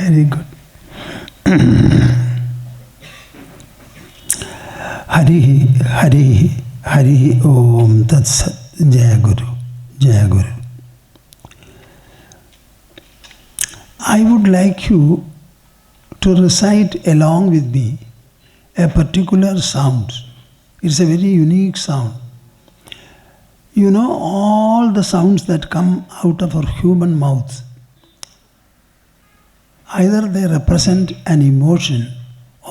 Very good. Hari Hari Hari Om Tat Sat. Jaya Guru. Jaya Guru. I would like you to recite along with me a particular sound. It's a very unique sound. You know, all the sounds that come out of our human mouth, either they represent an emotion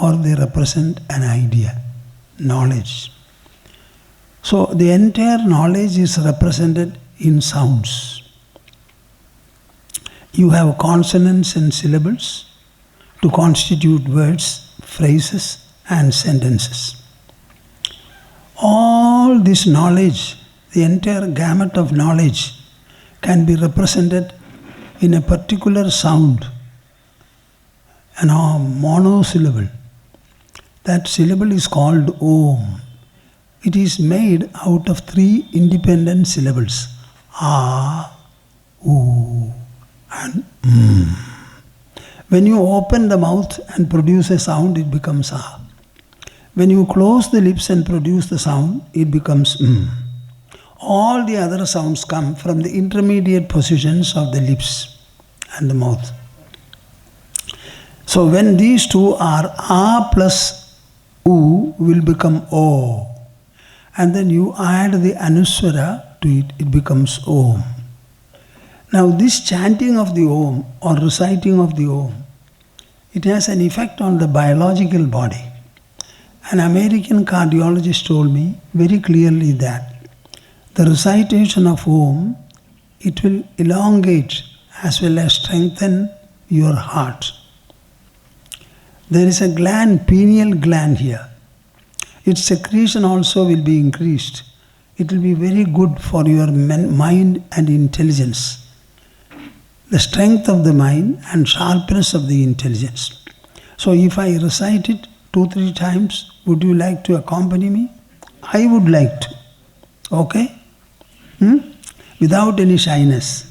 or they represent an idea, knowledge. So the entire knowledge is represented in sounds. You have consonants and syllables to constitute words, phrases, and sentences. All this knowledge, the entire gamut of knowledge, can be represented in a particular sound, a monosyllable. That syllable is called Om. It is made out of 3 independent syllables, A, U, and M. When you open the mouth and produce a sound, it becomes A. When you close the lips and produce the sound, it becomes M. All the other sounds come from the intermediate positions of the lips and the mouth. So when these two are A plus U will become O. And then you add the Anuswara to it, it becomes Om. Now this chanting of the Om or reciting of the Om, it has an effect on the biological body. An American cardiologist told me very clearly that the recitation of Om, it will elongate as well as strengthen your heart. There is a gland, pineal gland here. Its secretion also will be increased. It will be very good for your mind and intelligence. The strength of the mind and sharpness of the intelligence. So if I recite it 2-3 times, would you like to accompany me? I would like to. Okay? Without any shyness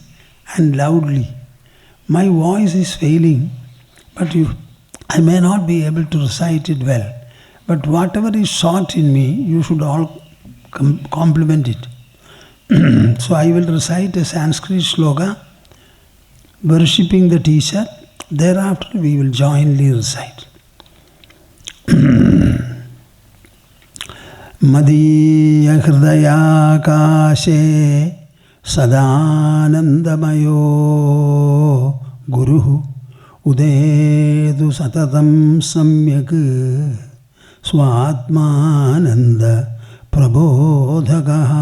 and loudly. My voice is failing, but I may not be able to recite it well. But whatever is short in me, you should all compliment it. So I will recite a Sanskrit sloka, worshipping the teacher. Thereafter we will jointly recite. Madhya hridaya kashe sadanandamayo guruhu udedu satatam samyak Swatmananda Prabodhagaha.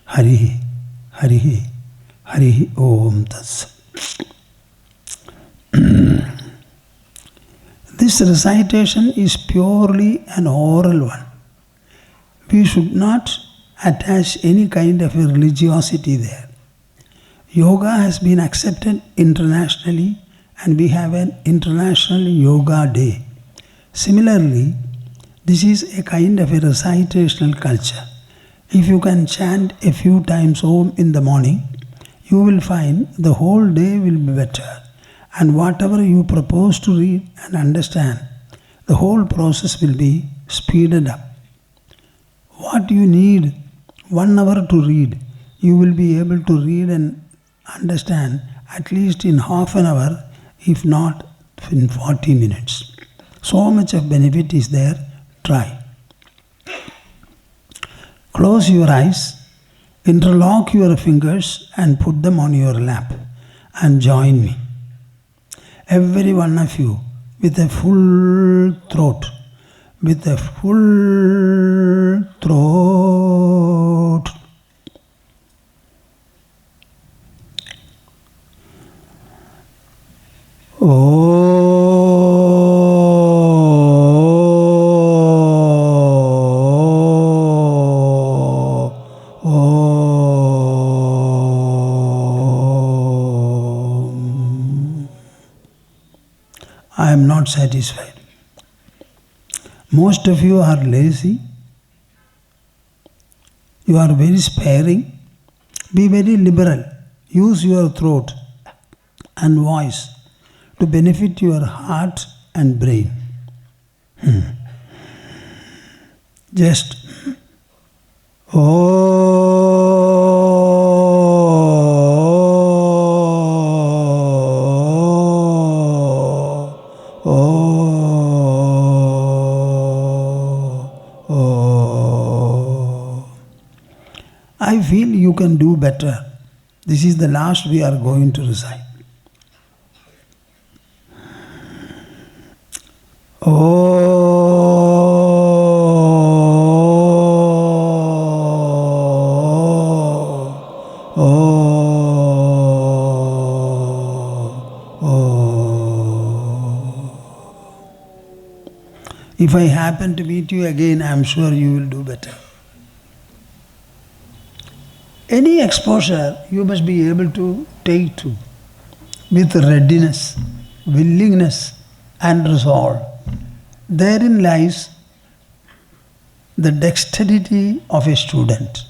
Hari Hari Hari Om Tats. This recitation is purely an oral one. We should not attach any kind of a religiosity there. Yoga has been accepted internationally, and we have an International Yoga Day. Similarly, this is a kind of a recitational culture. If you can chant a few times Om in the morning, you will find the whole day will be better. And whatever you propose to read and understand, the whole process will be speeded up. What you need 1 hour to read, you will be able to read and understand at least in half an hour, if not in 40 minutes. So much of benefit is there. Try. Close your eyes, interlock your fingers and put them on your lap and join me. Every one of you with a full throat. With a full throat. I am not satisfied. Most of you are lazy. You are very sparing. Be very liberal. Use your throat and voice to benefit your heart and brain. Just I feel you can do better. This is the last we are going to recite. If I happen to meet you again, I am sure you will do better. Any exposure you must be able to take to with readiness, willingness and resolve. Therein lies the dexterity of a student.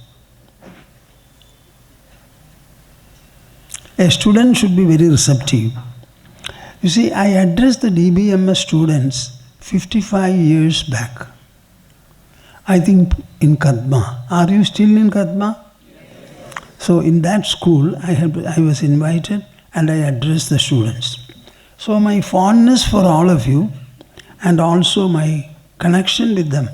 A student should be very receptive. You see, I addressed the DBMS students 55 years back. I think in Kadma. Are you still in Kadma? So in that school, I was invited and I addressed the students. So my fondness for all of you and also my connection with them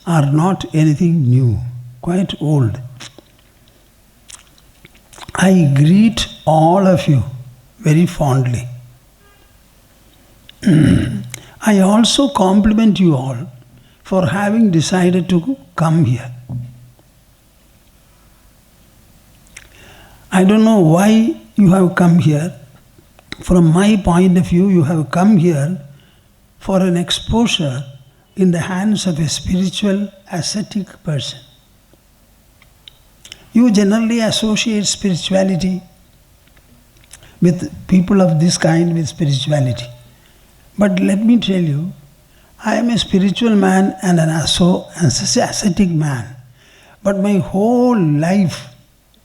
are not anything new, quite old. I greet all of you very fondly. I also compliment you all for having decided to come here. I don't know why you have come here. From my point of view, you have come here for an exposure in the hands of a spiritual, ascetic person. You generally associate spirituality with people of this kind with spirituality. But let me tell you, I am a spiritual man and an ascetic man. But my whole life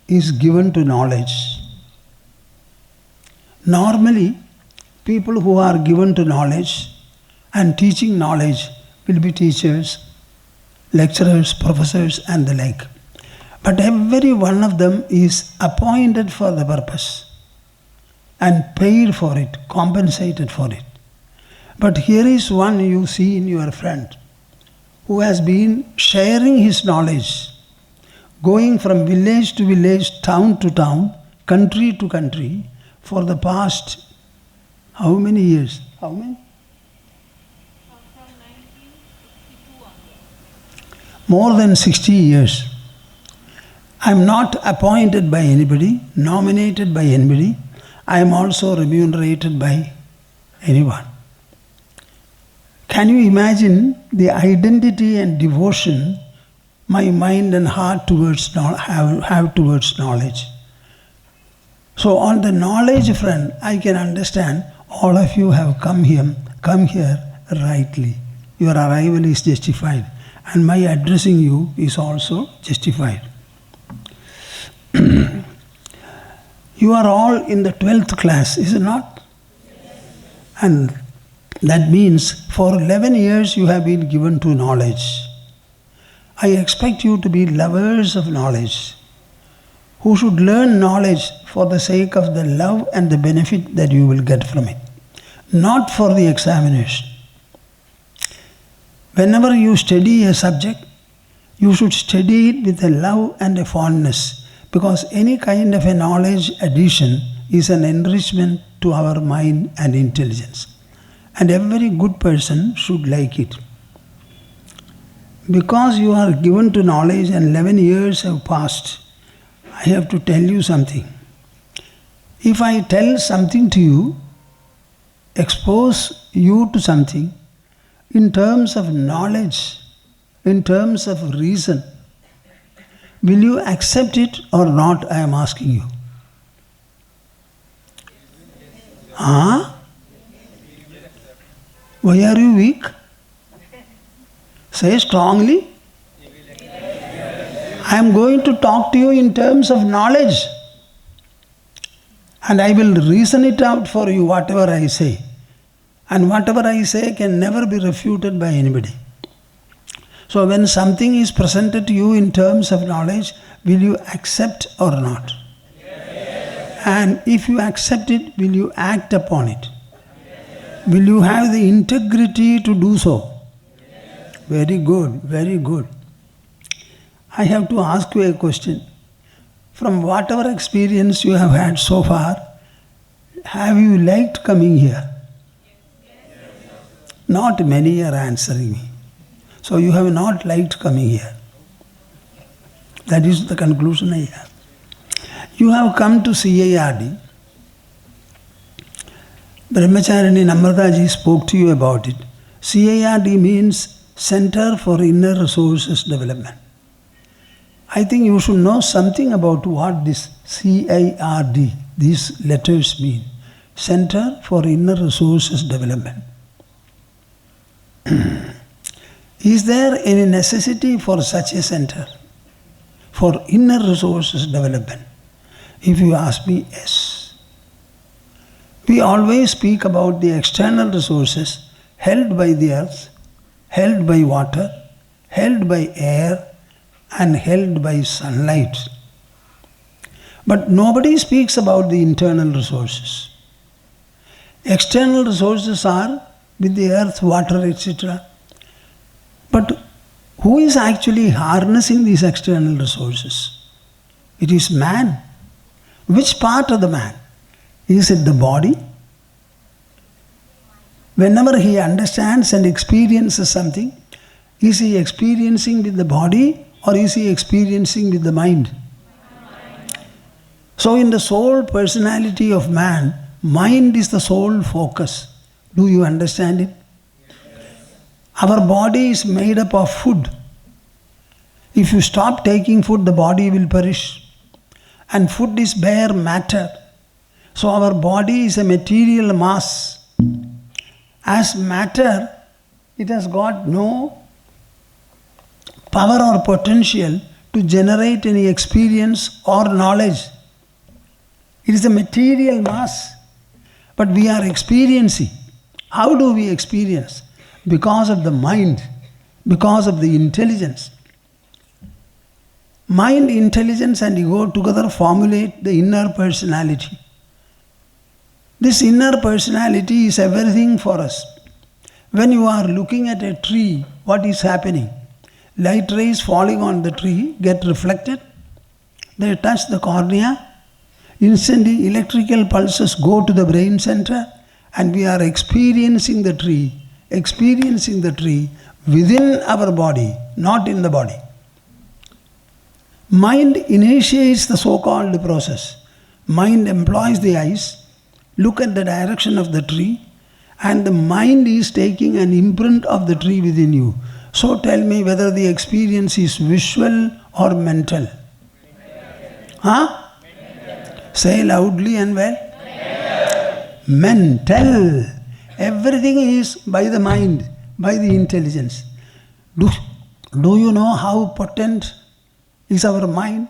is given to knowledge. Normally, people who are given to knowledge and teaching knowledge will be teachers, lecturers, professors and the like. But every one of them is appointed for the purpose and paid for it, compensated for it. But here is one you see in your friend who has been sharing his knowledge, going from village to village, town to town, country to country for the past how many years? How many? From 1962 onwards. More than 60 years. I am not appointed by anybody, nominated by anybody. I am also remunerated by anyone. Can you imagine the identity and devotion my mind and heart towards have towards knowledge? So on the knowledge front, I can understand all of you have come here rightly. Your arrival is justified, and my addressing you is also justified. You are all in the 12th class, is it not? And that means for 11 years you have been given to knowledge. I expect you to be lovers of knowledge, who should learn knowledge for the sake of the love and the benefit that you will get from it, not for the examination. Whenever you study a subject, you should study it with a love and a fondness, because any kind of a knowledge addition is an enrichment to our mind and intelligence. And every good person should like it. Because you are given to knowledge and 11 years have passed, I have to tell you something. If I tell something to you, expose you to something in terms of knowledge, in terms of reason, will you accept it or not? I am asking you. Why are you weak? Say strongly. I am going to talk to you in terms of knowledge. And I will reason it out for you, whatever I say. And whatever I say can never be refuted by anybody. So when something is presented to you in terms of knowledge, will you accept or not? Yes. And if you accept it, will you act upon it? Yes. Will you have the integrity to do so? Yes. Very good, very good. I have to ask you a question. From whatever experience you have had so far, have you liked coming here? Yes. Not many are answering me. So you have not liked coming here. That is the conclusion I have. You have come to CIRD. Brahmacharini Namrataji spoke to you about it. CIRD means Center for Inner Resources Development. I think you should know something about what this CIRD, these letters mean. Center for Inner Resources Development. Is there any necessity for such a center? For inner resources development? If you ask me, yes. We always speak about the external resources held by the earth, held by water, held by air, and held by sunlight. But nobody speaks about the internal resources. External resources are with the earth, water, etc. But who is actually harnessing these external resources? It is man. Which part of the man? Is it the body? Whenever he understands and experiences something, is he experiencing with the body or is he experiencing with the mind? So in the soul personality of man, mind is the sole focus. Do you understand it? Our body is made up of food. If you stop taking food, the body will perish. And food is bare matter. So our body is a material mass. As matter, it has got no power or potential to generate any experience or knowledge. It is a material mass. But we are experiencing. How do we experience? Because of the mind, because of the intelligence. Mind, intelligence and ego together formulate the inner personality. This inner personality is everything for us. When you are looking at a tree, what is happening? Light rays falling on the tree get reflected. They touch the cornea. Instantly electrical pulses go to the brain center and we are experiencing the tree within our body, not in the body. Mind initiates the so-called process. Mind employs the eyes, look at the direction of the tree, and the mind is taking an imprint of the tree within you. So tell me whether the experience is visual or mental. Huh? Say loudly and well. Mental. Everything is by the mind, by the intelligence. Do you know how potent is our mind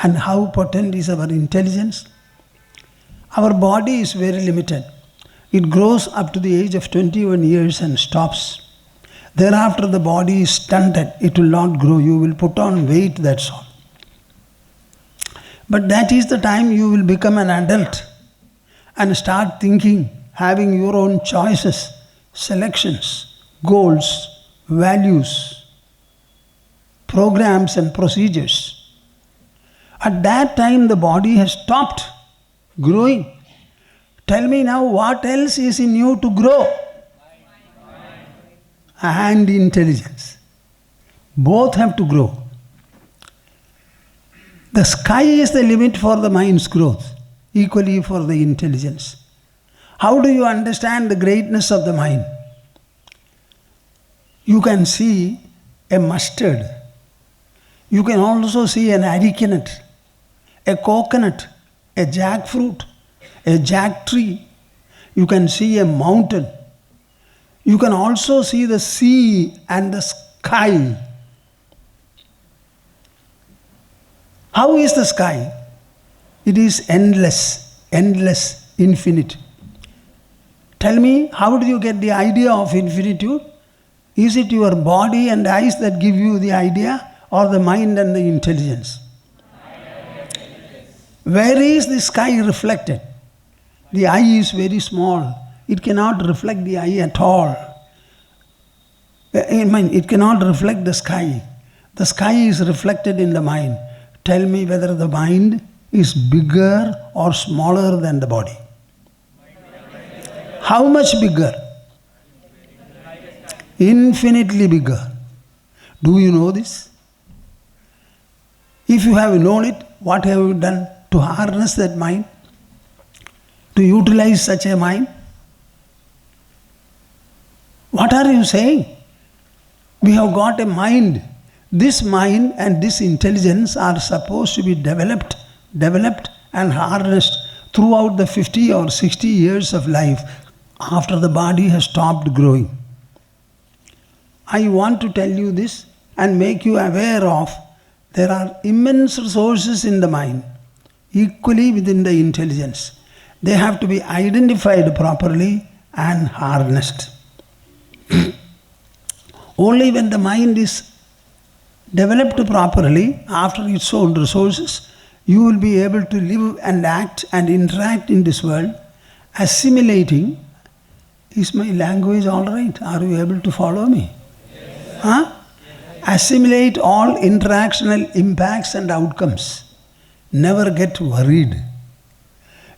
and how potent is our intelligence? Our body is very limited. It grows up to the age of 21 years and stops. Thereafter the body is stunted. It will not grow. You will put on weight, that's all. But that is the time you will become an adult and start thinking, having your own choices, selections, goals, values, programs and procedures. At that time the body has stopped growing. Tell me now, what else is in you to grow? And intelligence. Both have to grow. The sky is the limit for the mind's growth, equally for the intelligence. How do you understand the greatness of the mind? You can see a mustard. You can also see an arecanut, a coconut, a jackfruit, a jack tree. You can see a mountain. You can also see the sea and the sky. How is the sky? It is endless. endless, infinite. Tell me, how did you get the idea of infinitude? Is it your body and eyes that give you the idea, or the mind and the intelligence? Where is the sky reflected? The eye is very small. It cannot reflect the eye at all. It cannot reflect the sky. The sky is reflected in the mind. Tell me whether the mind is bigger or smaller than the body. How much bigger? Infinitely bigger. Do you know this? If you have known it, what have you done to harness that mind? To utilize such a mind? What are you saying? We have got a mind. This mind and this intelligence are supposed to be developed and harnessed throughout the 50 or 60 years of life after the body has stopped growing. I want to tell you this and make you aware of there are immense resources in the mind, equally within the intelligence. They have to be identified properly and harnessed. Only when the mind is developed properly after its own resources, you will be able to live and act and interact in this world. Assimilating, is my language all right? Are you able to follow me? Yes. Huh? Assimilate all interactional impacts and outcomes. Never get worried.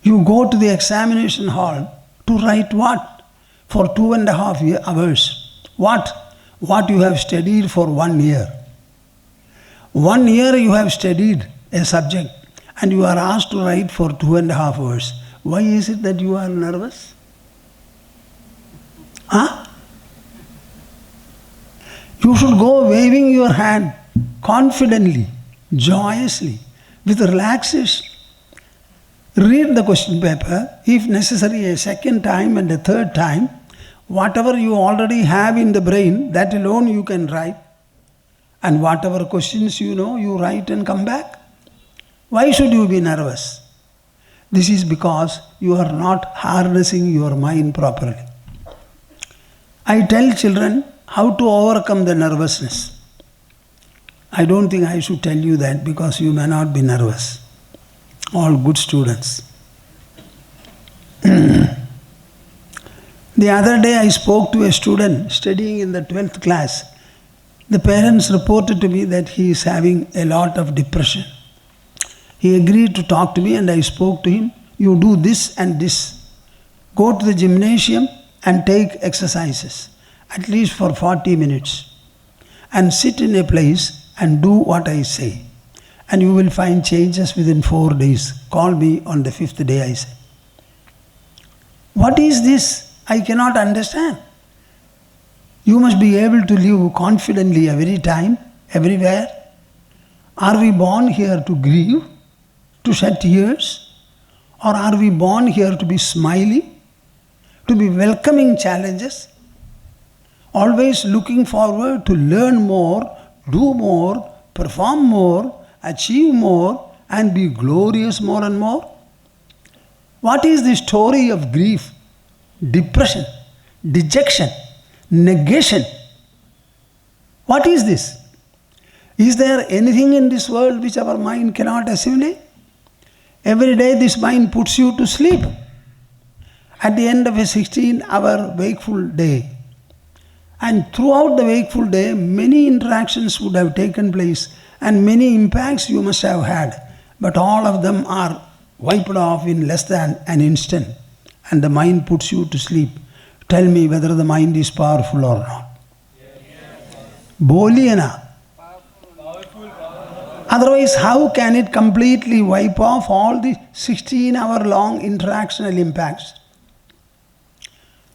You go to the examination hall to write what? For 2.5 hours. What you have studied for 1 year. 1 year you have studied a subject and you are asked to write for 2.5 hours. Why is it that you are nervous? Huh? You should go waving your hand confidently, joyously, with relaxation. Read the question paper, if necessary a second time and a third time. Whatever you already have in the brain, that alone you can write. And whatever questions you know, you write and come back. Why should you be nervous? This is because you are not harnessing your mind properly. I tell children how to overcome the nervousness. I don't think I should tell you that because you may not be nervous. All good students. The other day I spoke to a student studying in the 12th class. The parents reported to me that he is having a lot of depression. He agreed to talk to me and I spoke to him. You do this and this. Go to the gymnasium and take exercises, at least for 40 minutes. And sit in a place and do what I say. And you will find changes within 4 days. Call me on the 5th day, I say. What is this? I cannot understand. You must be able to live confidently every time, everywhere. Are we born here to grieve, to shed tears? Or are we born here to be smiling, to be welcoming challenges? Always looking forward to learn more, do more, perform more, achieve more, and be glorious more and more? What is the story of grief, depression, dejection, negation? What is this? Is there anything in this world which our mind cannot assimilate? Every day this mind puts you to sleep. At the end of a 16-hour wakeful day, and throughout the wakeful day, many interactions would have taken place and many impacts you must have had, but all of them are wiped off in less than an instant, and the mind puts you to sleep. Tell me whether the mind is powerful or not. Boliye na. Otherwise, how can it completely wipe off all the 16-hour-long interactional impacts?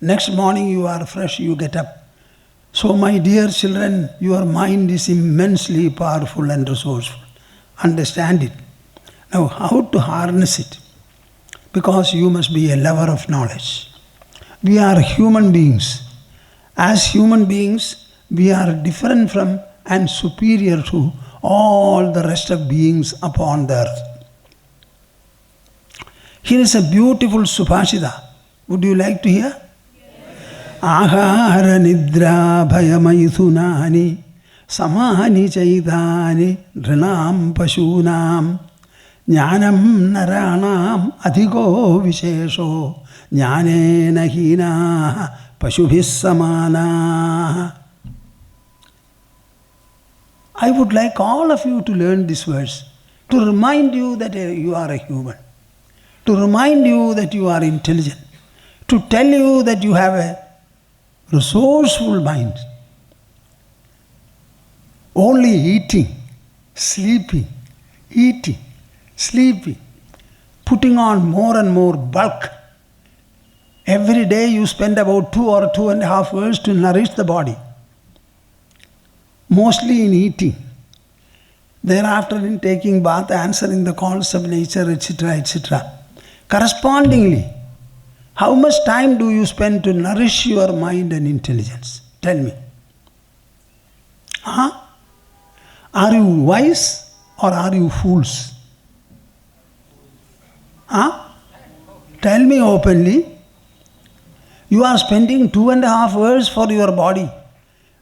Next morning you are fresh, you get up. So my dear children, your mind is immensely powerful and resourceful. Understand it. Now how to harness it? Because you must be a lover of knowledge. We are human beings. As human beings, we are different from and superior to all the rest of beings upon the earth. Here is a beautiful Subhashita. Would you like to hear? Ahara nidra bhayamaithunani samani chaitani dhrinam pashunam jnanam naranam adhiko vishesho jnanena hina pashubhis samana. I would like all of you to learn this verse, to remind you that you are a human, to remind you that you are intelligent, to tell you that you have a resourceful mind. Only eating, sleeping, putting on more and more bulk. Every day you spend about 2 or 2.5 hours to nourish the body. Mostly in eating. Thereafter in taking bath, answering the calls of nature, etc., etc. Correspondingly, how much time do you spend to nourish your mind and intelligence? Tell me. Are you wise or are you fools? Tell me openly. You are spending 2.5 hours for your body,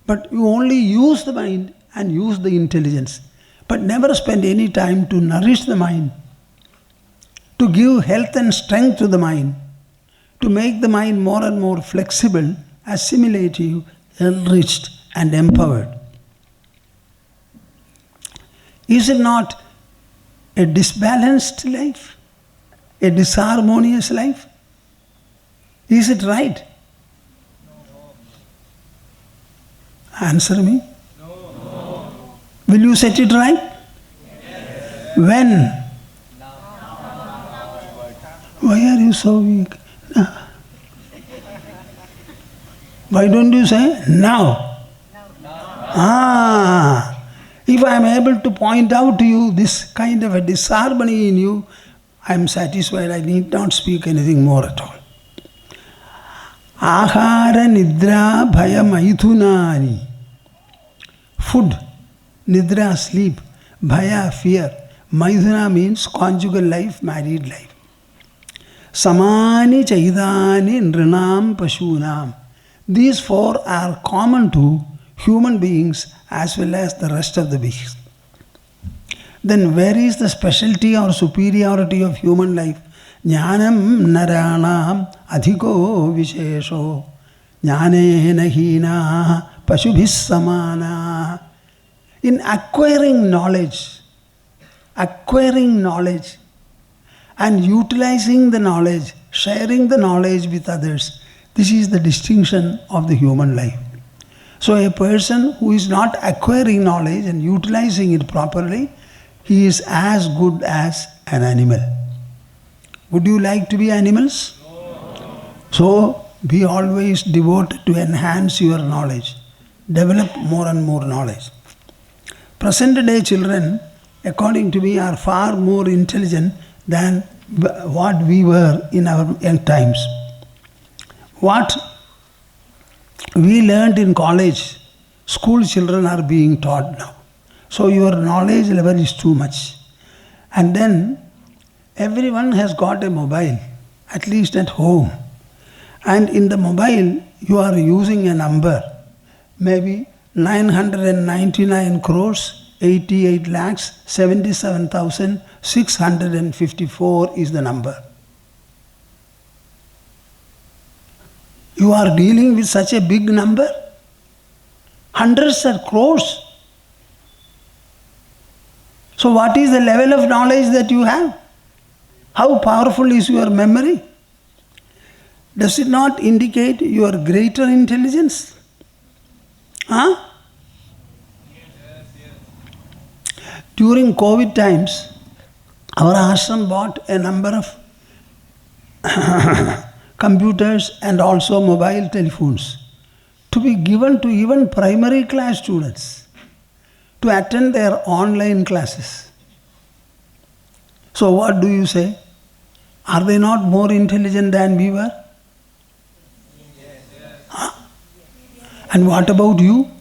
but you only use the mind and use the intelligence, but never spend any time to nourish the mind, to give health and strength to the mind, to make the mind more and more flexible, assimilative, enriched and empowered. Is it not a disbalanced life? A disharmonious life? Is it right? Answer me. No. Will you set it right? Yes. When? Now. Why are you so weak? Why don't you say now? If I am able to point out to you this kind of a disharmony in you, I am satisfied. I need not speak anything more at all. Ahara nidra bhaya maithunani. Food, nidra, sleep, bhaya, fear. Maithuna means conjugal life, married life. Samani chaidani nrinam pashunam. These 4 are common to human beings as well as the rest of the beings. Then where is the specialty or superiority of human life? Jnanam naranam adhiko vishesho jnanena hina pashubhis samana. In acquiring knowledge and utilizing the knowledge, sharing the knowledge with others, this is the distinction of the human life. So a person who is not acquiring knowledge and utilizing it properly, he is as good as an animal. Would you like to be animals? No. So be always devoted to enhance your knowledge. Develop more and more knowledge. Present day children, according to me, are far more intelligent than what we were in our young times. What we learned in college, school children are being taught now. So your knowledge level is too much. And then everyone has got a mobile, at least at home. And in the mobile, you are using a number, maybe 999 crores, 88 lakhs, 77,654 is the number. You are dealing with such a big number, hundreds of crores. So what is the level of knowledge that you have? How powerful is your memory? Does it not indicate your greater intelligence? Yes. During COVID times, our ashram bought a number of computers and also mobile telephones to be given to even primary class students to attend their online classes. So what do you say? Are they not more intelligent than we were? Yes. And what about you?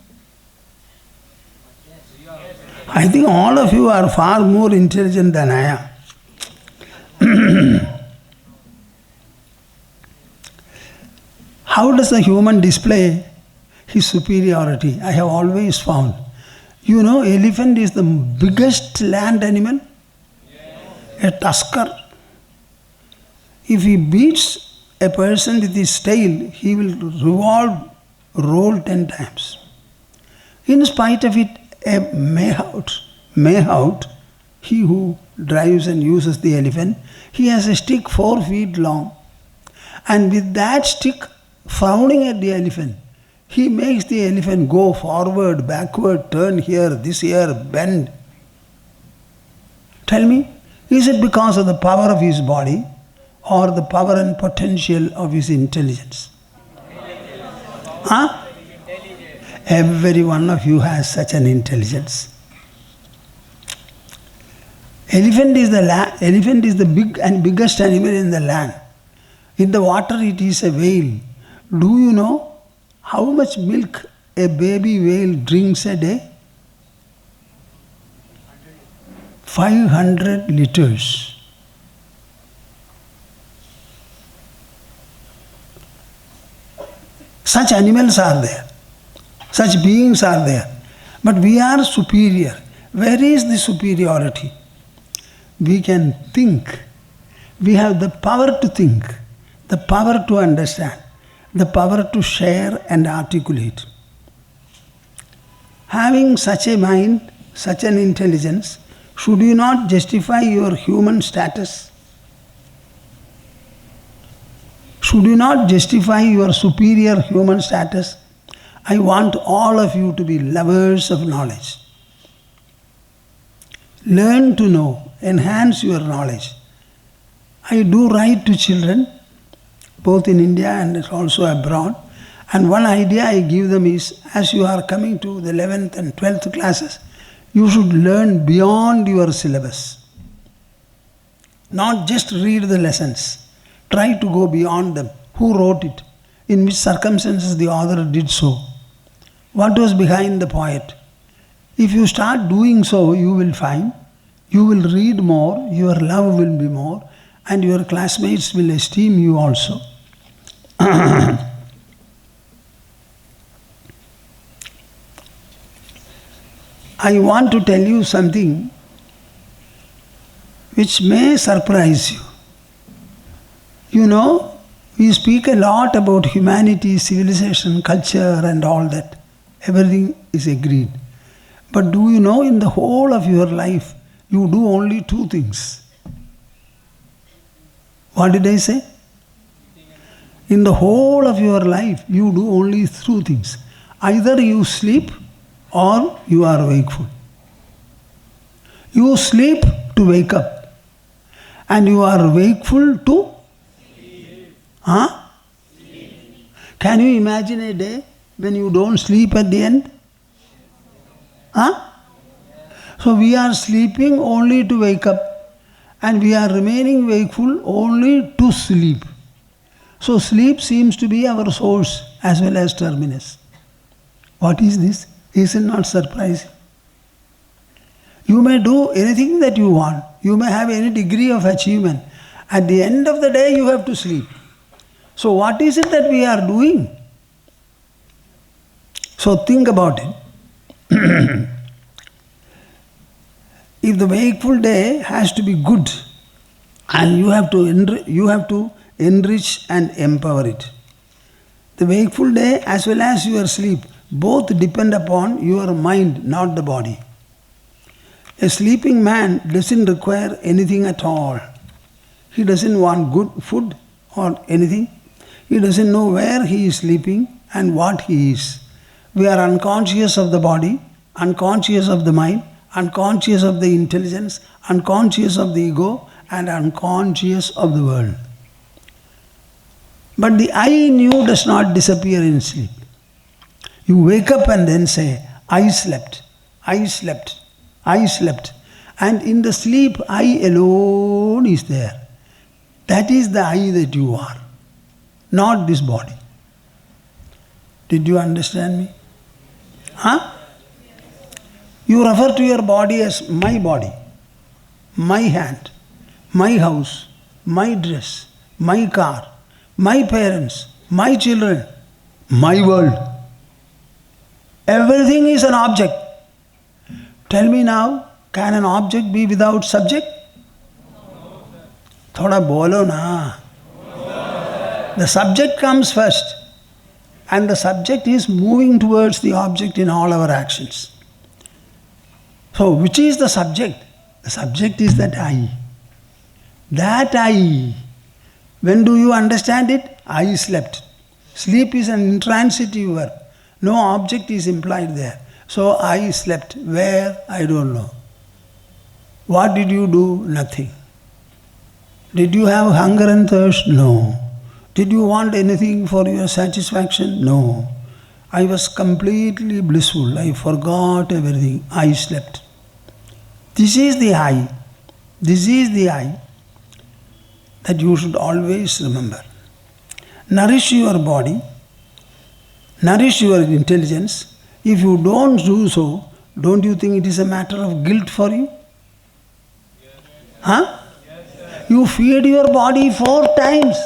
I think all of you are far more intelligent than I am. How does the human display his superiority? I have always found. You know, elephant is the biggest land animal. A tusker. If he beats a person with his tail, he will roll 10 times. In spite of it, a mahout, he who drives and uses the elephant, he has a stick 4 feet long. And with that stick, frowning at the elephant, he makes the elephant go forward, backward, turn here, this here, bend. Tell me, is it because of the power of his body or the power and potential of his intelligence? Huh? Every one of you has such an intelligence. Elephant is the big and biggest animal in the land. In the water it is a whale. Do you know how much milk a baby whale drinks a day? 500 liters. Such animals are there. Such beings are there. But we are superior. Where is the superiority? We can think. We have the power to think, the power to understand, the power to share and articulate. Having such a mind, such an intelligence, should you not justify your human status? Should you not justify your superior human status? I want all of you to be lovers of knowledge. Learn to know, enhance your knowledge. I do write to children, both in India and also abroad. And one idea I give them is, as you are coming to the 11th and 12th classes, you should learn beyond your syllabus. Not just read the lessons. Try to go beyond them. Who wrote it? In which circumstances the author did so? What was behind the poet? If you start doing so, you will find, you will read more, your love will be more, and your classmates will esteem you also. I want to tell you something which may surprise you. You know, we speak a lot about humanity, civilization, culture and all that. Everything is agreed. But do you know, in the whole of your life, you do only 2 things. What did I say? In the whole of your life, you do only 2 things. Either you sleep or you are wakeful. You sleep to wake up. And you are wakeful to sleep. Huh? Sleep. Can you imagine a day when you don't sleep at the end? Huh? So we are sleeping only to wake up. And we are remaining wakeful only to sleep. So sleep seems to be our source as well as terminus. What is this? Is it not surprising? You may do anything that you want. You may have any degree of achievement. At the end of the day, you have to sleep. So what is it that we are doing? So think about it. If the wakeful day has to be good, and you have to enrich and empower it. The wakeful day as well as your sleep both depend upon your mind, not the body. A sleeping man doesn't require anything at all. He doesn't want good food or anything. He doesn't know where he is sleeping and what he is. We are unconscious of the body, unconscious of the mind, unconscious of the intelligence, unconscious of the ego, and unconscious of the world. But the I in you does not disappear in sleep. You wake up and then say, I slept, I slept, I slept. And in the sleep, I alone is there. That is the I that you are, not this body. Did you understand me? Huh? You refer to your body as my body, my hand, my house, my dress, my car, my parents, my children, my world. Everything is an object. Tell me now, can an object be without subject? Thoda bolo na. The subject comes first, and the subject is moving towards the object in all our actions. So, which is the subject? The subject is that I. That I. When do you understand it? I slept. Sleep is an intransitive verb. No object is implied there. So, I slept. Where? I don't know. What did you do? Nothing. Did you have hunger and thirst? No. Did you want anything for your satisfaction? No. I was completely blissful. I forgot everything. I slept. This is the I. This is the I that you should always remember. Nourish your body. Nourish your intelligence. If you don't do so, don't you think it is a matter of guilt for you? Huh? You feed your body 4 times.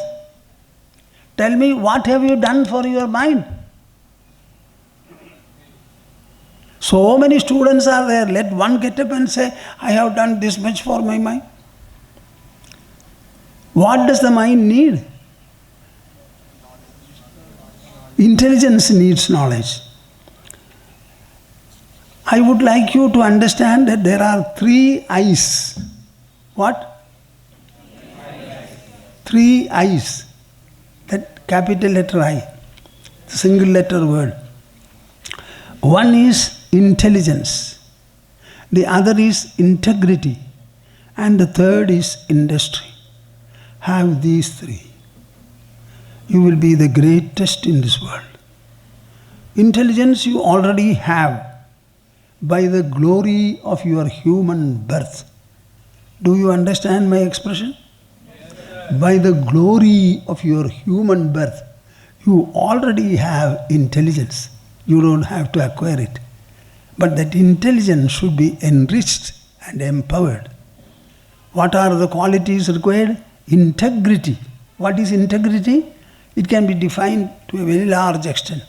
Tell me, what have you done for your mind? So many students are there. Let one get up and say, I have done this much for my mind. What does the mind need? Intelligence needs knowledge. I would like you to understand that there are 3 I's. What? 3 I's. That capital letter I, the single letter word. One is intelligence, the other is integrity, and the third is industry. Have these 3. You will be the greatest in this world. Intelligence you already have by the glory of your human birth. Do you understand my expression? By the glory of your human birth, you already have intelligence. You don't have to acquire it. But that intelligence should be enriched and empowered. What are the qualities required? Integrity. What is integrity? It can be defined to a very large extent.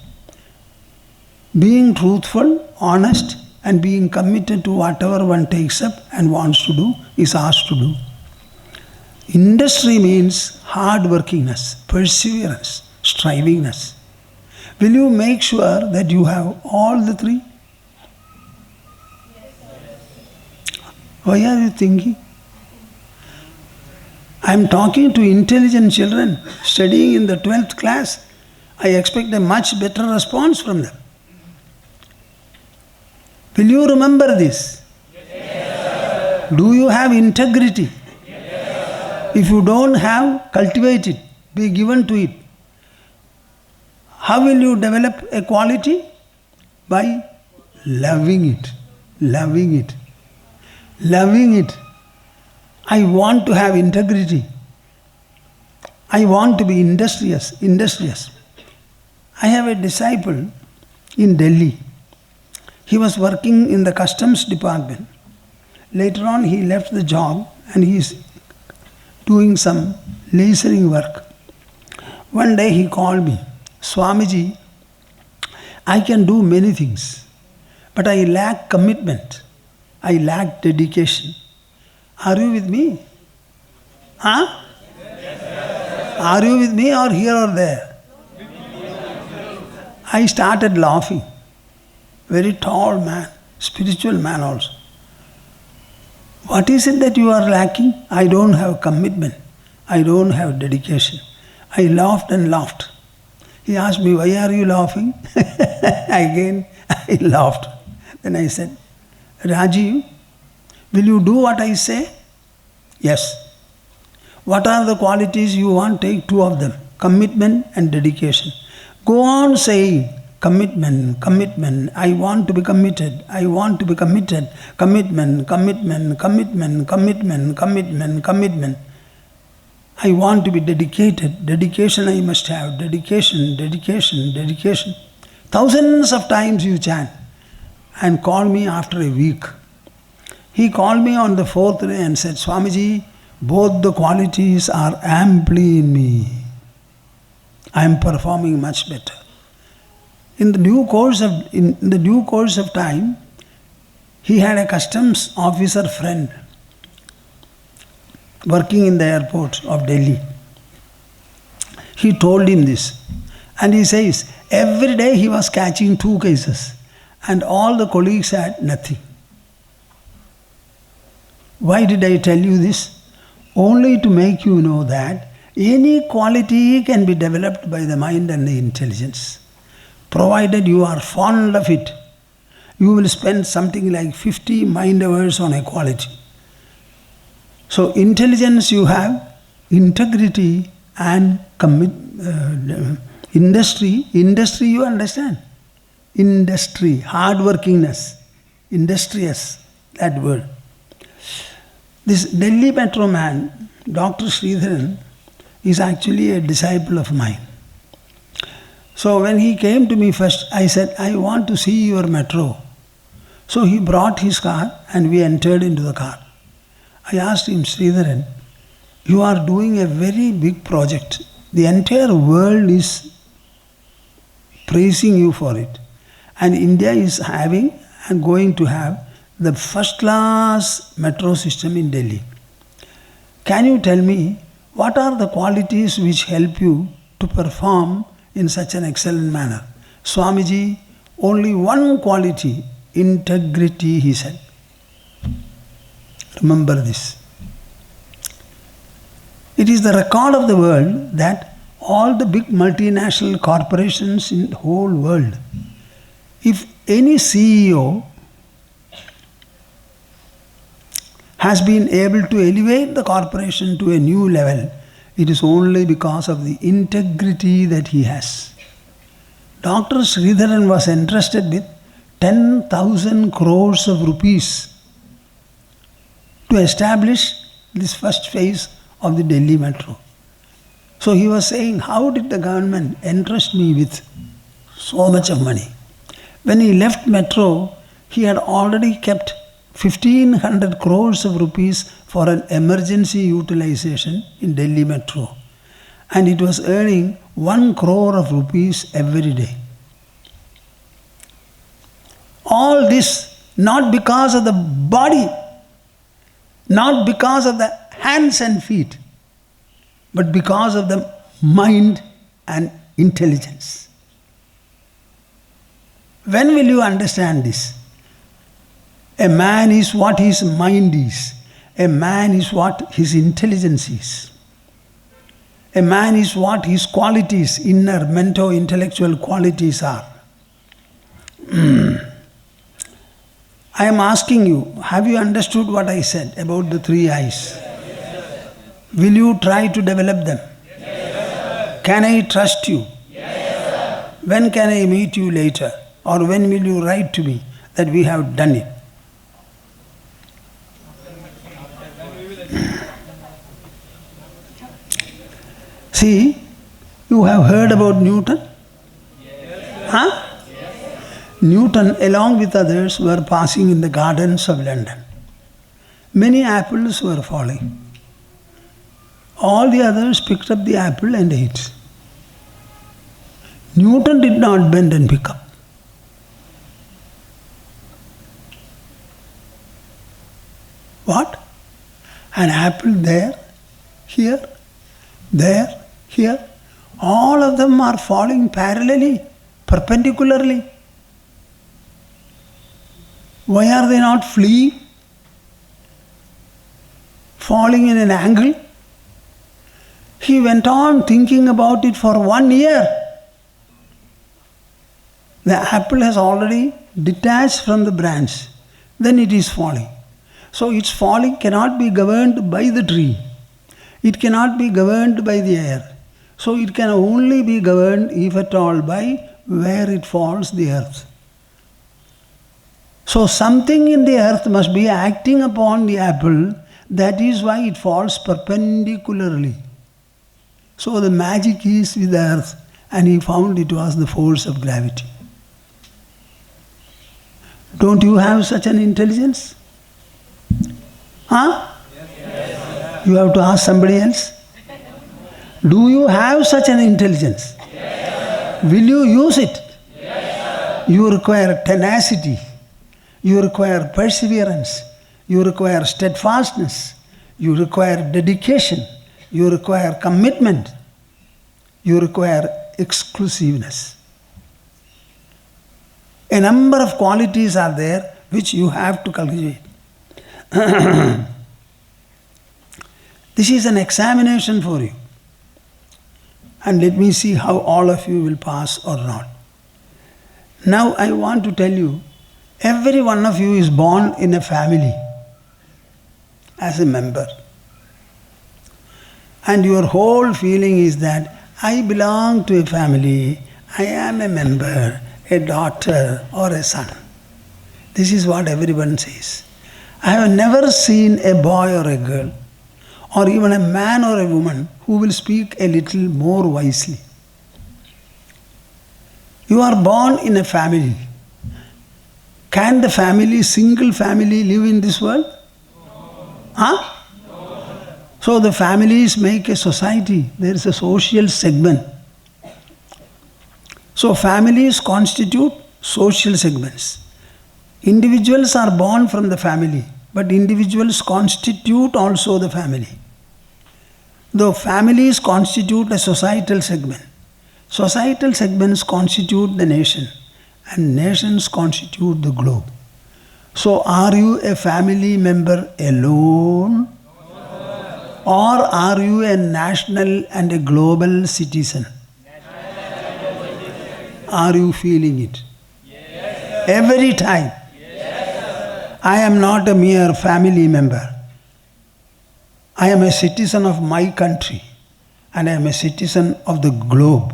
Being truthful, honest, and being committed to whatever one takes up and wants to do, is asked to do. Industry means hard workingness, perseverance, strivingness. Will you make sure that you have all the 3? Why are you thinking? I am talking to intelligent children studying in the 12th class. I expect a much better response from them. Will you remember this? Yes, do you have integrity? Yes. If you don't have, cultivate it, be given to it. How will you develop a quality? By loving it, loving it, loving it. I want to have integrity. I want to be industrious. I have a disciple in Delhi. He was working in the customs department. Later on he left the job and he is doing some lasering work. One day he called me, Swamiji, I can do many things, but I lack commitment. I lack dedication. Are you with me? Huh? Are you with me or here or there? I started laughing. Very tall man, spiritual man also. What is it that you are lacking? I don't have commitment. I don't have dedication. I laughed and laughed. He asked me, why are you laughing? Again, I laughed. Then I said, Rajiv, will you do what I say? Yes. What are the qualities you want? Take 2 of them. Commitment and dedication. Go on saying, commitment, commitment, I want to be committed, I want to be committed, commitment, commitment, commitment, commitment, commitment, commitment. I want to be dedicated, dedication I must have, dedication, dedication, dedication. Thousands of times you chant and call me after a week. He called me on the 4th day and said, Swamiji, both the qualities are amply in me. I am performing much better. In the due course of time, he had a customs officer friend working in the airport of Delhi. He told him this, and he says every day he was catching 2 cases, and all the colleagues had nothing. Why did I tell you this? Only to make you know that any quality can be developed by the mind and the intelligence. Provided you are fond of it, you will spend something like 50 mind hours on a quality. So intelligence you have, integrity and industry you understand. Industry, hardworkingness, industrious, that word. This Delhi metro man, Dr. Sridharan, is actually a disciple of mine. So when he came to me first, I said, I want to see your metro. So he brought his car and we entered into the car. I asked him, Sridharan, you are doing a very big project. The entire world is praising you for it. And India is having and going to have the first class metro system in Delhi. Can you tell me what are the qualities which help you to perform in such an excellent manner? Swamiji, only one quality, integrity, he said. Remember this. It is the record of the world that all the big multinational corporations in the whole world, if any CEO has been able to elevate the corporation to a new level, it is only because of the integrity that he has. Dr. Sridharan was entrusted with 10,000 crores of rupees to establish this first phase of the Delhi metro. So he was saying, how did the government entrust me with so much of money? When he left metro, he had already kept 1,500 crores of rupees for an emergency utilization in Delhi metro. And it was earning 1 crore of rupees every day. All this not because of the body, not because of the hands and feet, but because of the mind and intelligence. When will you understand this? A man is what his mind is. A man is what his intelligence is. A man is what his qualities, inner, mental, intellectual qualities are. I am asking you, have you understood what I said about the 3 eyes? Yes. Will you try to develop them? Yes. Can I trust you? Yes. When can I meet you later? Or when will you write to me that we have done it? See, you have heard about Newton? Yes. Huh? Newton, along with others, were passing in the gardens of London. Many apples were falling. All the others picked up the apple and ate. Newton did not bend and pick up. What? An apple there, here, there, here. All of them are falling parallelly, perpendicularly. Why are they not fleeing? Falling in an angle? He went on thinking about it for 1 year. The apple has already detached from the branch. Then it is falling. So its falling cannot be governed by the tree. It cannot be governed by the air. So it can only be governed, if at all, by where it falls, the earth. So something in the earth must be acting upon the apple. That is why it falls perpendicularly. So the magic is with the earth, and he found it was the force of gravity. Don't you have such an intelligence? Huh? Yes. You have to ask somebody else. Do you have such an intelligence? Will you use it? You require tenacity. You require perseverance. You require steadfastness. You require dedication. You require commitment. You require exclusiveness. A number of qualities are there which you have to cultivate. This is an examination for you. And let me see how all of you will pass or not. Now I want to tell you, every one of you is born in a family as a member. And your whole feeling is that I belong to a family, I am a member, a daughter or a son. This is what everyone says. I have never seen a boy or a girl, or even a man or a woman who will speak a little more wisely. You are born in a family. Can the family, single family, live in this world? No. Huh? No. So the families make a society. There is a social segment. So families constitute social segments. Individuals are born from the family, but individuals constitute also the family. Though families constitute a societal segment, societal segments constitute the nation, and nations constitute the globe. So are you a family member alone? No. Or are you a national and a global citizen? Are you feeling it? Yes. Every time. Yes. I am not a mere family member. I am a citizen of my country, and I am a citizen of the globe.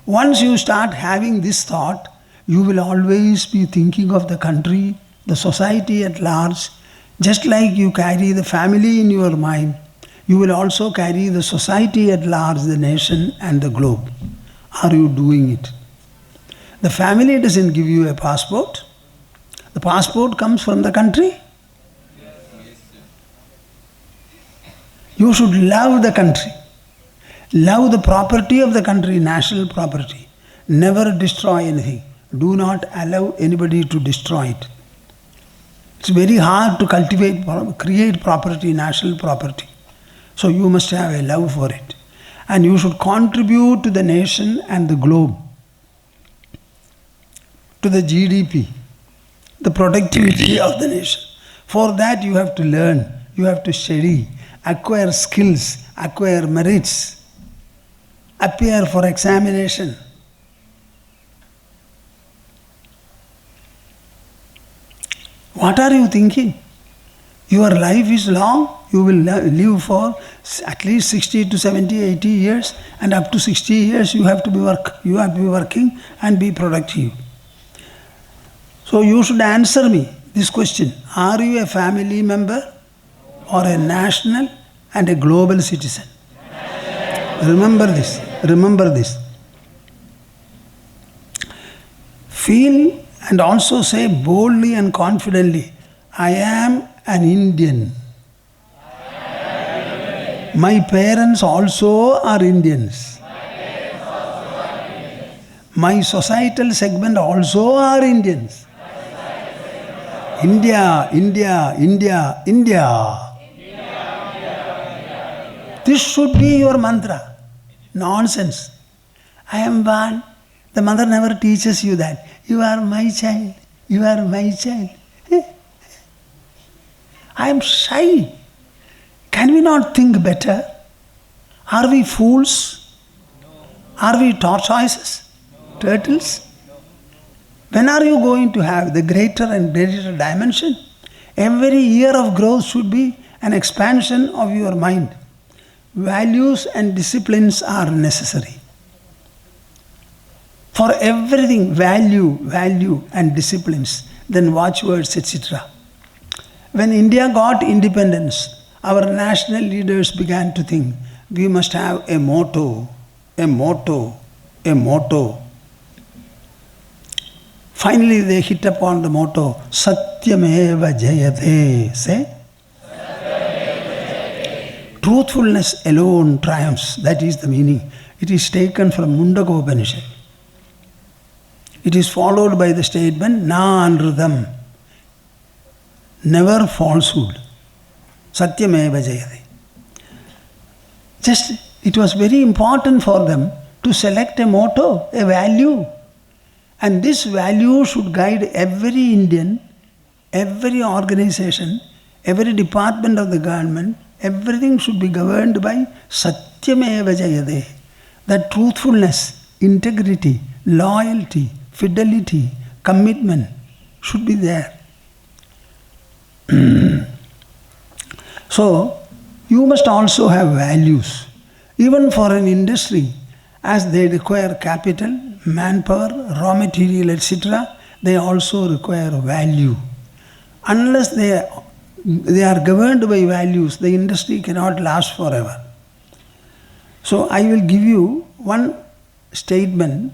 Once you start having this thought, you will always be thinking of the country, the society at large. Just like you carry the family in your mind, you will also carry the society at large, the nation and the globe. Are you doing it? The family doesn't give you a passport. The passport comes from the country. You should love the country. Love the property of the country, national property. Never destroy anything. Do not allow anybody to destroy it. It's very hard to cultivate, create property, national property. So you must have a love for it. And you should contribute to the nation and the globe, to the GDP, the productivity of the nation. For that you have to learn, you have to study, acquire skills, acquire merits, appear for examination. What are you thinking? Your life is long, you will live for at least 60 to 70, 80 years, and up to 60 years you have to be working and be productive. So you should answer me this question. Are you a family member or a national and a global citizen? Remember this. Remember this. Feel and also say boldly and confidently, I am an Indian. My parents also are Indians. My societal segment also are Indians. India, India, India, India. This should be your mantra. Nonsense. I am one. The mother never teaches you that. You are my child. You are my child. I am shy. Can we not think better? Are we fools? Are we tortoises? Turtles? When are you going to have the greater and greater dimension? Every year of growth should be an expansion of your mind. Values and disciplines are necessary. For everything, value and disciplines, then watchwords, etc. When India got independence, our national leaders began to think, we must have a motto, a motto, a motto. Finally they hit upon the motto, Satyameva Jayate. Say? Truthfulness alone triumphs. That is the meaning. It is taken from Mundakopanishad. It is followed by the statement, Na anrutam, never falsehood. Satyameva jayate. Just, it was very important for them to select a motto, a value. And this value should guide every Indian, every organization, every department of the government. Everything should be governed by Satyameva jayate. That truthfulness, integrity, loyalty, fidelity, commitment should be there. So, you must also have values. Even for an industry, as they require capital, manpower, raw material, etc., they also require value. Unless they are governed by values, the industry cannot last forever. So I will give you one statement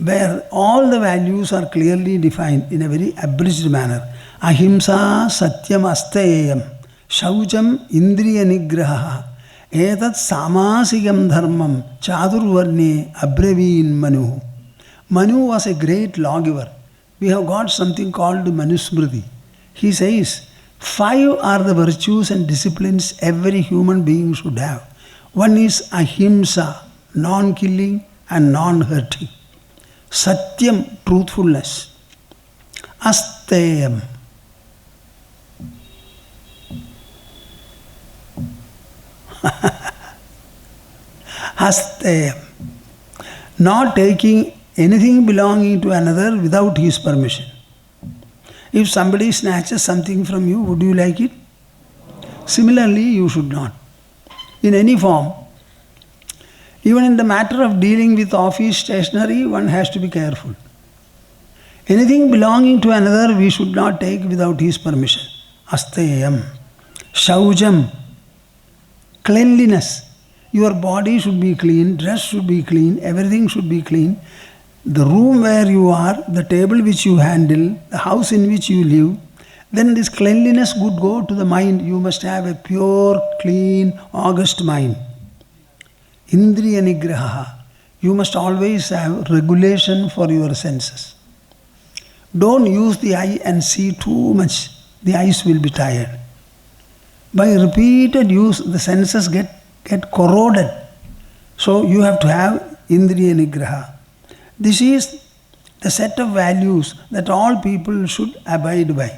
where all the values are clearly defined in a very abridged manner. Ahimsa satyam asteyam shaucham indriya nigraha etat samasigam dharmam chadurvarne abraveen Manu. Manu was a great lawgiver. We have got something called Manusmriti. He says, 5 are the virtues and disciplines every human being should have. One is ahimsa, non-killing and non-hurting. Satyam, truthfulness. Asteyam. Asteyam. Not taking anything belonging to another without his permission. If somebody snatches something from you, would you like it? Similarly, you should not. In any form. Even in the matter of dealing with office stationery, one has to be careful. Anything belonging to another we should not take without his permission. Asteyam. Shaujam. Cleanliness. Your body should be clean, dress should be clean, everything should be clean. The room where you are, the table which you handle, the house in which you live, then this cleanliness would go to the mind. You must have a pure, clean, august mind. Indriya nigraha. You must always have regulation for your senses. Don't use the eye and see too much. The eyes will be tired. By repeated use, the senses get corroded. So you have to have indriya nigraha. This is the set of values that all people should abide by.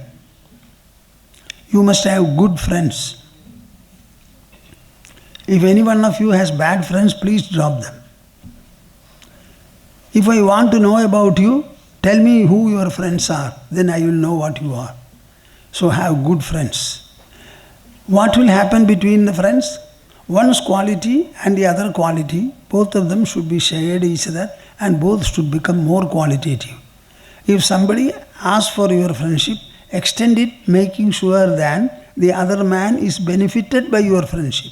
You must have good friends. If any one of you has bad friends, please drop them. If I want to know about you, tell me who your friends are, then I will know what you are. So have good friends. What will happen between the friends? One's quality and the other quality, both of them should be shared each other and both should become more qualitative. If somebody asks for your friendship, extend it making sure that the other man is benefited by your friendship.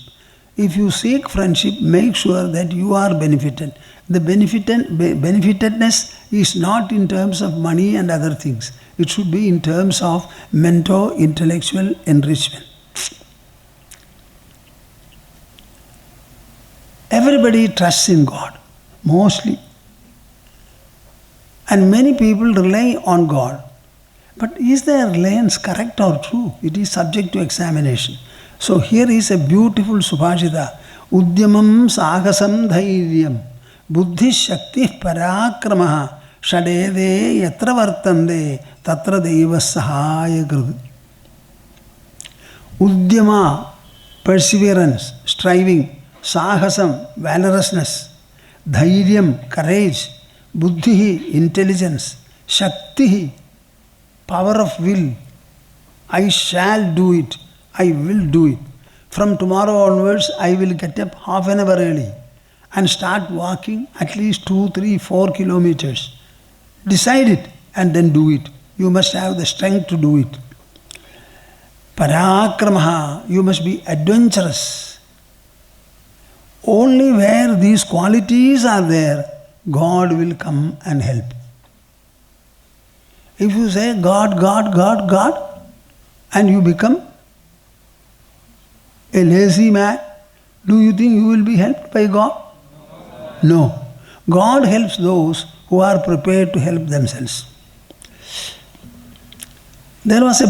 If you seek friendship, make sure that you are benefited. The benefitedness is not in terms of money and other things. It should be in terms of mental, intellectual enrichment. Everybody trusts in God, mostly. And many people rely on God. But is their reliance correct or true? It is subject to examination. So here is a beautiful Subhashita. Udyamam sagasam dhairyam buddhi shakti parakramaha shadeve yatra vartande tatra deva sahaya grud. Udyama, perseverance, striving. Sahasam, valorousness. Dhairyam, courage. Buddhi, intelligence. Shakti, power of will. I shall do it. I will do it. From tomorrow onwards, I will get up half an hour early and start walking at least 2, 3, 4 kilometers. Decide it and then do it. You must have the strength to do it. Parakramaha, you must be adventurous. Only where these qualities are there, God will come and help. If you say God, God, God, God, and you become a lazy man, do you think you will be helped by God? No. God helps those who are prepared to help themselves. There is a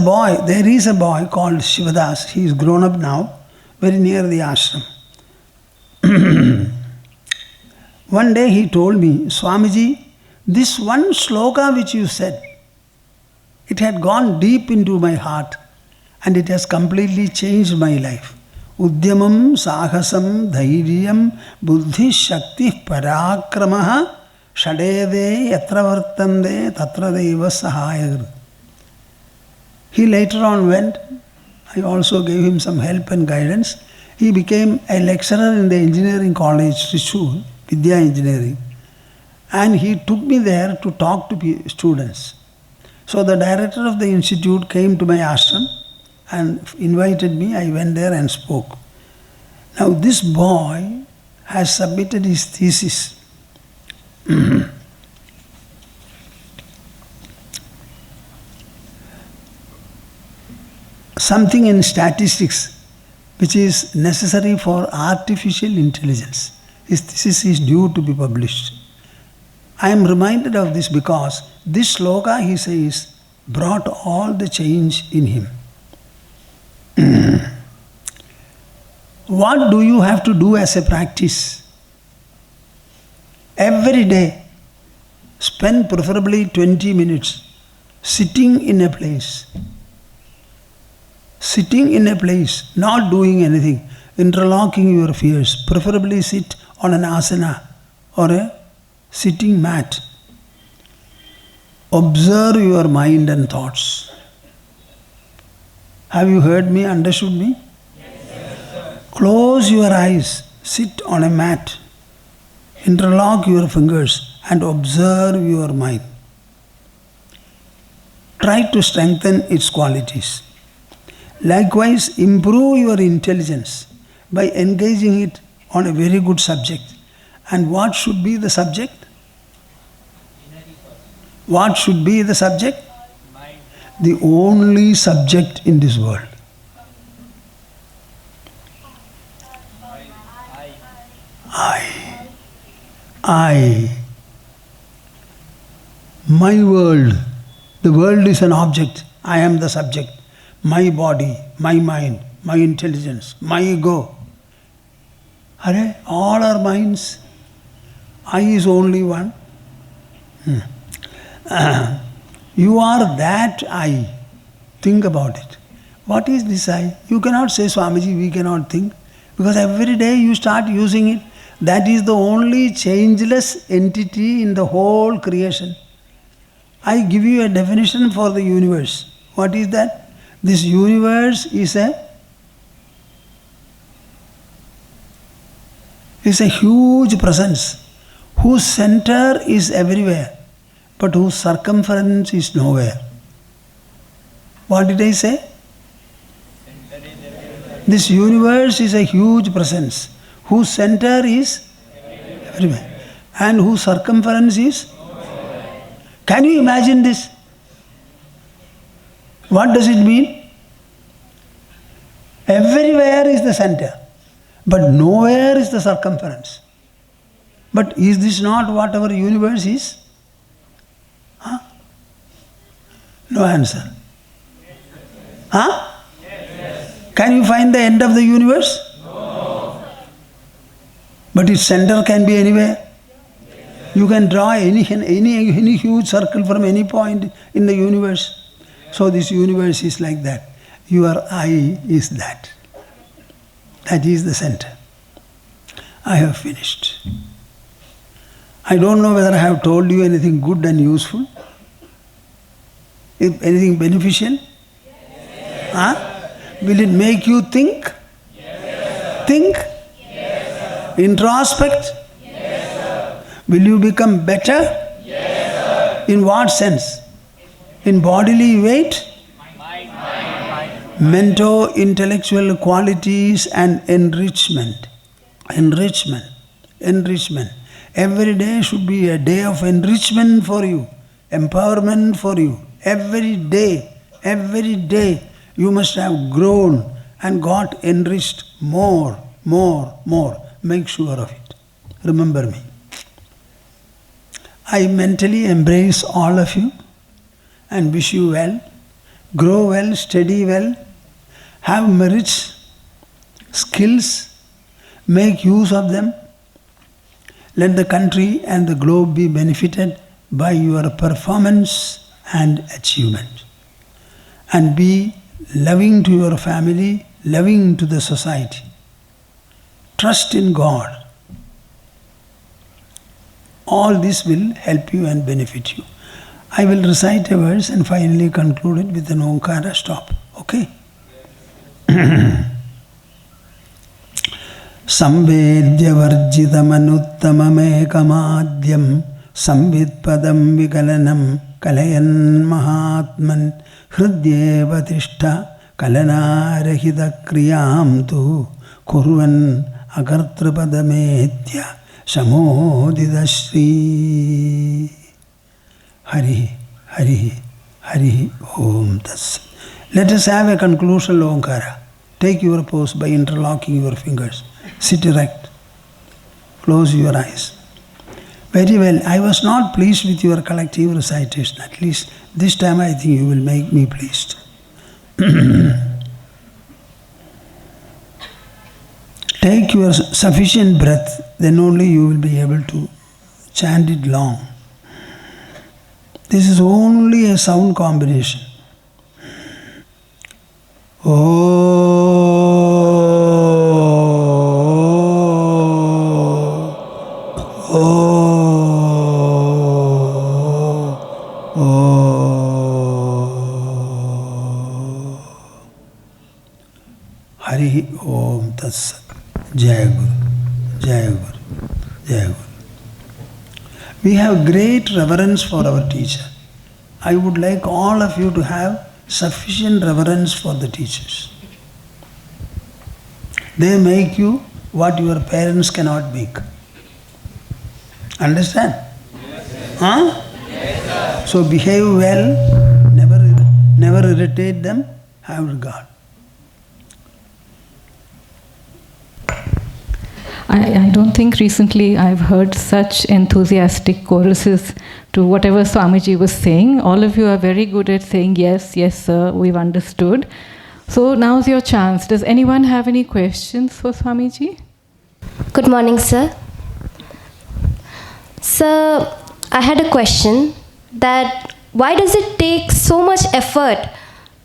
boy called Shivadas. He is grown up now, very near the ashram. One day he told me, Swamiji, this one sloka which you said, it had gone deep into my heart and it has completely changed my life. Udyamam sahasam dhairyam buddhi shakti parakramaha shadeve yatra vartande tatra deva sahayagr. He later on went. I also gave him some help and guidance. He became a lecturer in the engineering college, Trishur, Vidya Engineering. And he took me there to talk to students. So the director of the institute came to my ashram and invited me. I went there and spoke. Now this boy has submitted his thesis. Something in statistics which is necessary for artificial intelligence. His thesis is due to be published. I am reminded of this because this sloka, he says, brought all the change in him. What do you have to do as a practice? Every day, spend preferably 20 minutes sitting in a place. Sitting in a place, not doing anything, interlocking your fears. Preferably sit on an asana or a sitting mat. Observe your mind and thoughts. Have you heard me, understood me? Yes, Close your eyes, sit on a mat, interlock your fingers and observe your mind. Try to strengthen its qualities. Likewise, improve your intelligence by engaging it on a very good subject. And what should be the subject? What should be the subject? mind, The only subject in this world. I. My world. The world is an object. I am the subject. My body, my mind, my intelligence, my ego. Are all our minds. I is only one. You are that I. Think about it. What is this I? You cannot say, Swamiji, we cannot think. Because every day you start using it. That is the only changeless entity in the whole creation. I give you a definition for the universe. What is that? This universe is a huge presence whose center is everywhere, but whose circumference is nowhere. What did I say? This universe is a huge presence whose center is everywhere and whose circumference is nowhere. Can you imagine this? What does it mean? Everywhere is the center, but nowhere is the circumference. But is this not what our universe is? Huh? No answer. Huh? Yes. Can you find the end of the universe? no, But its center can be anywhere. You can draw any huge circle from any point in the universe. So this universe is like that. Your I is that. That is the center. I have finished. I don't know whether I have told you anything good and useful. If anything beneficial? yes, Huh? Will it make you think? yes, Think? yes, Introspect? yes, Will you become better? yes, In what sense? In bodily weight? mind, Mental, intellectual qualities and enrichment. Enrichment. Every day should be a day of enrichment for you, empowerment for you. Every day you must have grown and got enriched more. Make sure of it. Remember me. I mentally embrace all of you and wish you well, grow well, study well, have merits, skills, make use of them. Let the country and the globe be benefited by your performance and achievement. And be loving to your family, loving to the society. Trust in God. All this will help you and benefit you. I will recite a verse and finally conclude it with an Omkara stop. Okay? Samvedya varjitamanottamamekamādyam samvidpadam vigalanam kalayan mahatman hridyeva tishta kalanārahita kriyām tu kurvan agartrapadamedya samodida shri. Hari, Hari, Hari, Om Tas. Let us have a conclusion Omkara. Take your pose by interlocking your fingers. Sit erect. Close your eyes. Very well. I was not pleased with your collective recitation. At least this time I think you will make me pleased. Take your sufficient breath, then only you will be able to chant it long. This is only a sound combination. Hari Om Tat Sat. Jai Guru, Jai Guru, Jai Guru. We have great reverence for our teacher. I would like all of you to have sufficient reverence for the teachers. They make you what your parents cannot make. Understand? Yes, sir. Huh? Yes, sir. So behave well, never irritate them, have regard. I don't think recently I've heard such enthusiastic choruses to whatever Swamiji was saying. All of you are very good at saying yes, yes sir, we've understood. So now's your chance. Does anyone have any questions for Swamiji? Good morning, sir. Sir, I had a question that why does it take so much effort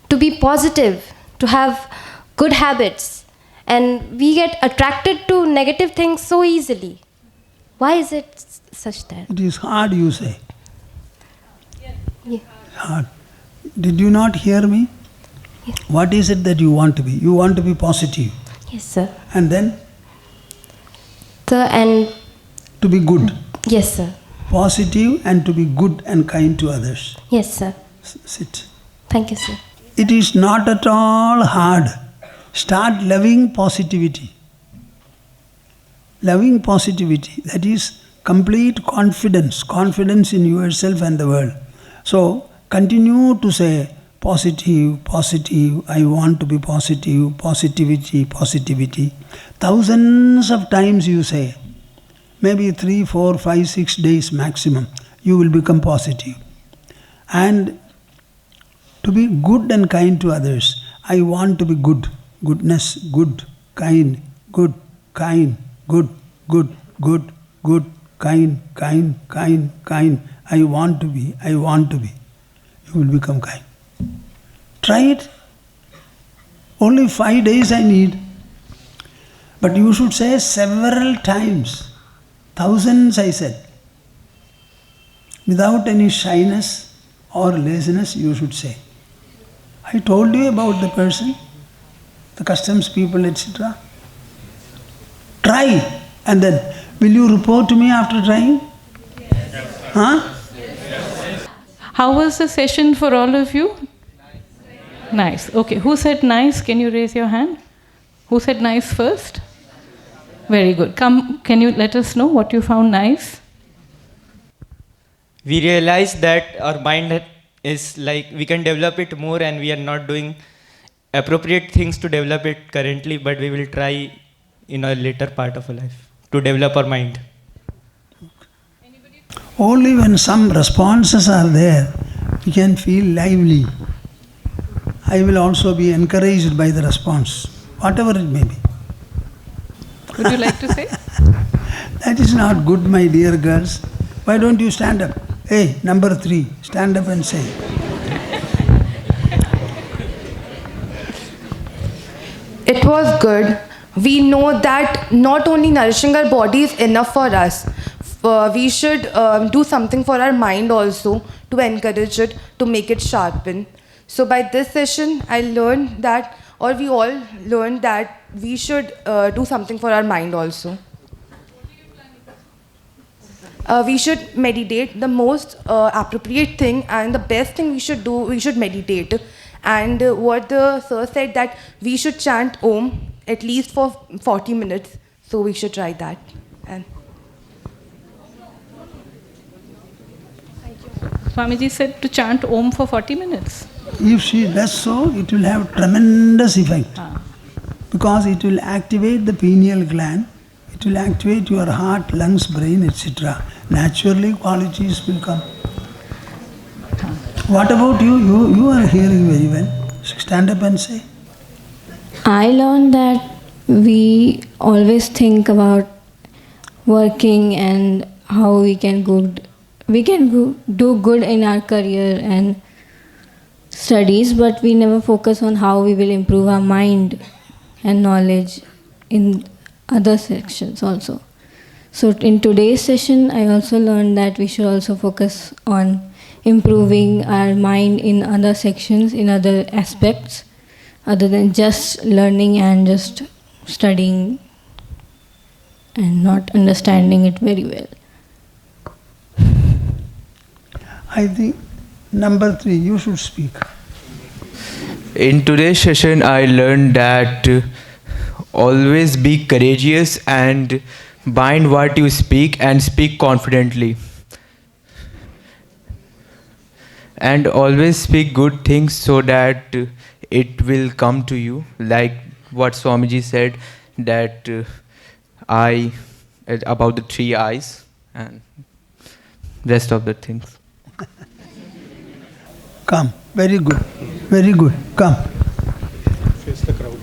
to be positive, to have good habits? And we get attracted to negative things so easily. Why is it such that? It is hard, you say. Yeah. Hard. Did you not hear me? Yes. What is it that you want to be? You want to be positive. Yes, sir. And then? Sir, and... To be good. Yes, sir. Positive and to be good and kind to others. Yes, sir. Sit. Thank you, sir. It is not at all hard. Start loving positivity. Loving positivity, that is complete confidence, confidence in yourself and the world. So, continue to say positive, positive, I want to be positive, positivity, positivity. Thousands of times you say, maybe 3, 4, 5, 6 days maximum, you will become positive. And to be good and kind to others, I want to be good. Goodness, good, kind, good, kind, good, good, good, good, kind, kind, kind, kind. I want to be, I want to be. You will become kind. Try it. Only 5 days I need. But you should say several times. Thousands I said. Without any shyness or laziness you should say. I told you about the person, the customs people, etc. Try, and then will you report to me after trying? Yes. Huh? Yes. How was the session for all of you? Nice. Okay. Who said nice? Can you raise your hand? Who said nice first? Very good. Come, can you let us know what you found nice? We realize that our mind is like, we can develop it more and we are not doing appropriate things to develop it currently, but we will try in a later part of our life to develop our mind. Only when some responses are there, we can feel lively. I will also be encouraged by the response, whatever it may be. Would you like to say? That is not good, my dear girls. Why don't you stand up? Hey, number 3, stand up and say. It was good. We know that not only nourishing our body is enough for us. We should do something for our mind also to encourage it, to make it sharpen. So by this session, I learned that, or we all learned that we should do something for our mind also. We should meditate. The most appropriate thing and the best thing we should do, we should meditate. And what the sir said, that we should chant Om at least for 40 minutes. So we should try that. And Swamiji said to chant Om for 40 minutes. If she does so, it will have tremendous effect. Because it will activate the pineal gland, it will activate your heart, lungs, brain, etc. Naturally, qualities will come. What about you? You are hearing very well. Stand up and say. I learned that we always think about working and how we can do good in our career and studies, but we never focus on how we will improve our mind and knowledge in other sections also. So in today's session, I also learned that we should also focus on improving our mind in other sections, in other aspects, other than just learning and just studying and not understanding it very well. I think number 3, you should speak. In today's session, I learned that always be courageous and bind what you speak and speak confidently. And always speak good things so that it will come to you. Like what Swamiji said, that about the 3 eyes and rest of the things. Come. Very good. Very good. Come. Face the crowd.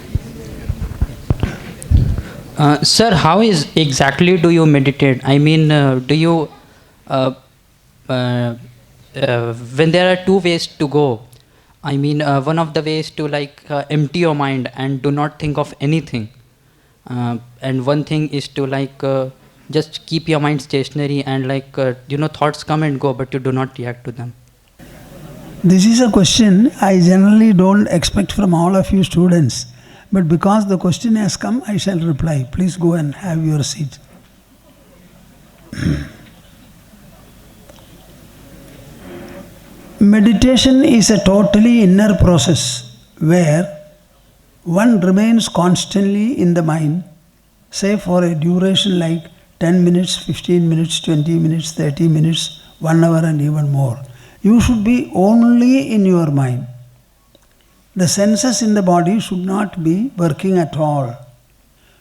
Sir, how is exactly do you meditate? I mean, do you, when there are 2 ways to go, I mean, one of the ways to empty your mind and do not think of anything. And one thing is to just keep your mind stationary and thoughts come and go, but you do not react to them. This is a question I generally don't expect from all of you students. But because the question has come, I shall reply. Please go and have your seat. Meditation is a totally inner process where one remains constantly in the mind, say for a duration like 10 minutes, 15 minutes, 20 minutes, 30 minutes, 1 hour and even more. You should be only in your mind. The senses in the body should not be working at all.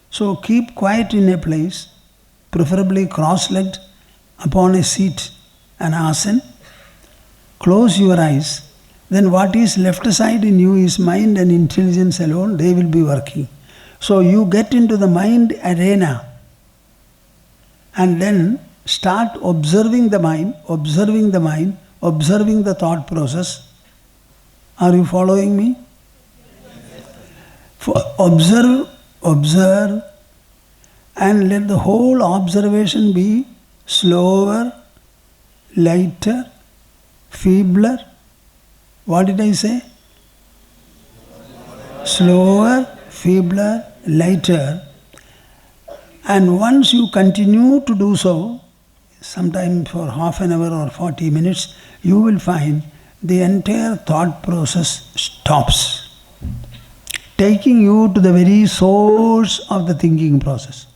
So keep quiet in a place, preferably cross-legged upon a seat, an asana. Close your eyes. Then what is left aside in you is mind and intelligence alone. They will be working. So you get into the mind arena and then start observing the mind, observing the thought process. Are you following me? Observe, and let the whole observation be slower, lighter, feebler. What did I say? Slower, feebler, lighter. And once you continue to do so, sometime for half an hour or 40 minutes, you will find the entire thought process stops, taking you to the very source of the thinking process.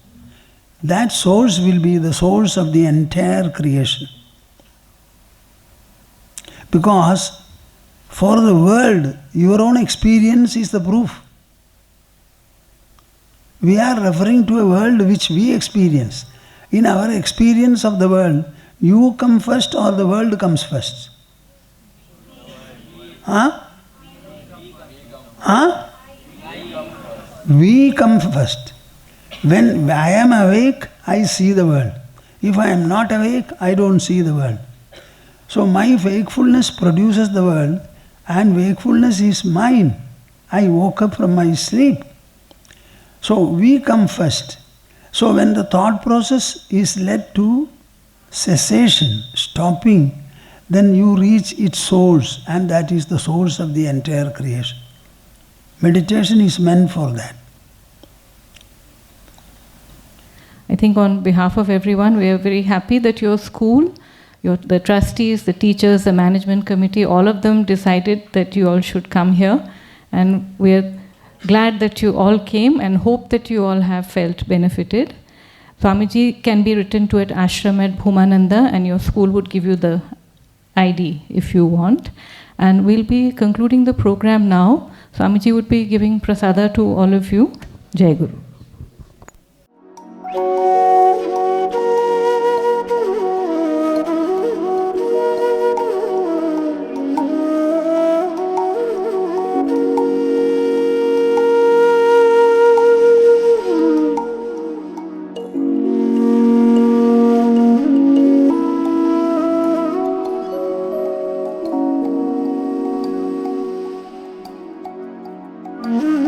That source will be the source of the entire creation. Because for the world, your own experience is the proof. We are referring to a world which we experience. In our experience of the world, You come first or the world comes first? Huh? Huh? We come first. When I am awake, I see the world. If I am not awake, I don't see the world. So my wakefulness produces the world, and wakefulness is mine. I woke up from my sleep. So we come first. So when the thought process is led to cessation, stopping, then you reach its source, and that is the source of the entire creation. Meditation is meant for that. I think on behalf of everyone, we are very happy that your school, the trustees, the teachers, the management committee, all of them decided that you all should come here. And we are glad that you all came and hope that you all have felt benefited. Swamiji can be written to at ashram at Bhoomananda, and your school would give you the ID if you want. And we'll be concluding the program now. Swamiji would be giving prasada to all of you. Jai Guru. Mm-hmm.